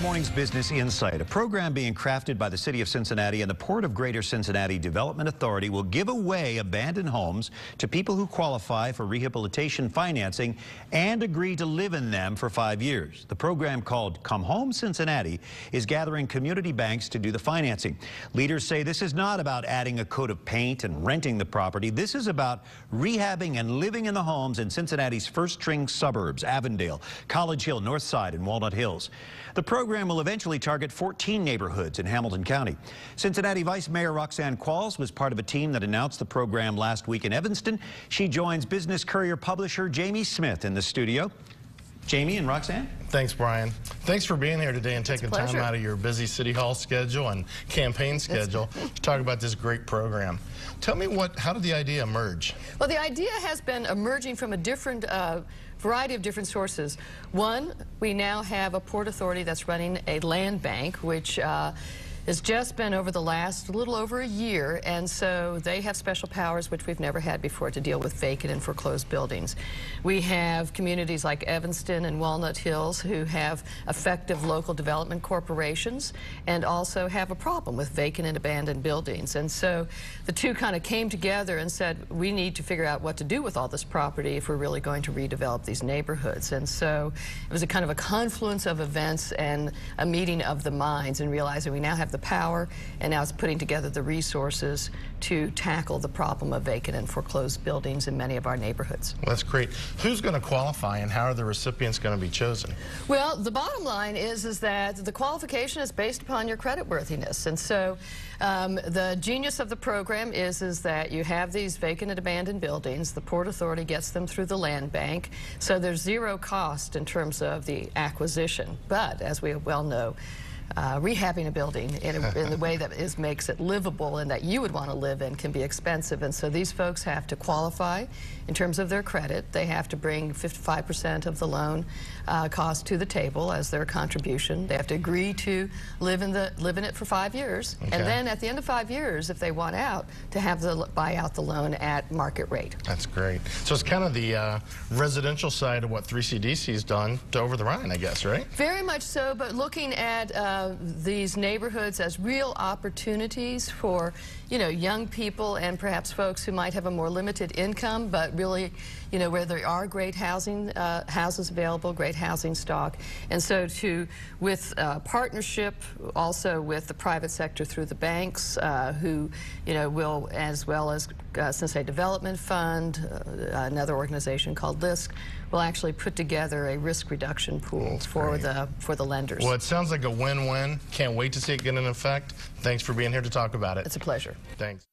morning's Business Insight, a program being crafted by the City of Cincinnati and the Port of Greater Cincinnati Development Authority, will give away abandoned homes to people who qualify for rehabilitation financing and agree to live in them for 5 years. The program, called Come Home Cincinnati, is gathering community banks to do the financing. Leaders say this is not about adding a coat of paint and renting the property. This is about rehabbing and living in the homes in Cincinnati's first-string suburbs, Avondale, College Hill, North Side, and Walnut Hills. The program will eventually target 14 neighborhoods in Hamilton County. Cincinnati Vice Mayor Roxanne Qualls was part of a team that announced the program last week in Evanston. She joins Business Courier publisher Jamie Smith in the studio. Jamie and Roxanne. Thanks, Brian. Thanks for being here today and taking time out of your busy City Hall schedule and campaign schedule to talk about this great program. Tell me, how did the idea emerge? Well, the idea has been emerging from a different variety of different sources. One, we now have a port authority that's running a land bank, which has just been over the last little over a year, and so they have special powers which we've never had before to deal with vacant and foreclosed buildings. We have communities like Evanston and Walnut Hills who have effective local development corporations and also have a problem with vacant and abandoned buildings. And so the two kind of came together and said, we need to figure out what to do with all this property if we're really going to redevelop these neighborhoods. And so it was a kind of a confluence of events and a meeting of the minds, and realizing we now have the power, and now it's putting together the resources to tackle the problem of vacant and foreclosed buildings in many of our neighborhoods. Well, that's great. Who's going to qualify, and how are the recipients going to be chosen? Well, the bottom line is that the qualification is based upon your creditworthiness. And so the genius of the program is that you have these vacant and abandoned buildings. The Port Authority gets them through the land bank, so there's zero cost in terms of the acquisition. But as we well know, rehabbing a building in the way that makes it livable and that you would want to live in can be expensive. And so these folks have to qualify in terms of their credit. They have to bring 55% of the loan cost to the table as their contribution. They have to agree to live in it for 5 years. Okay. And then at the end of 5 years, if they want out, to buy out the loan at market rate. That's great. So it's kind of the residential side of what 3CDC's done to over the Rhine, I guess, right? Very much so, but looking at these neighborhoods as real opportunities for, young people and perhaps folks who might have a more limited income, but really, where there are great houses available, great housing stock. And so with partnership also with the private sector through the banks, who, will, as well as Cincinnati Development Fund, another organization called LISC, will actually put together a risk reduction pool for the lenders. Well, it sounds like a win-win. Can't wait to see it get in effect. Thanks for being here to talk about it. It's a pleasure. Thanks.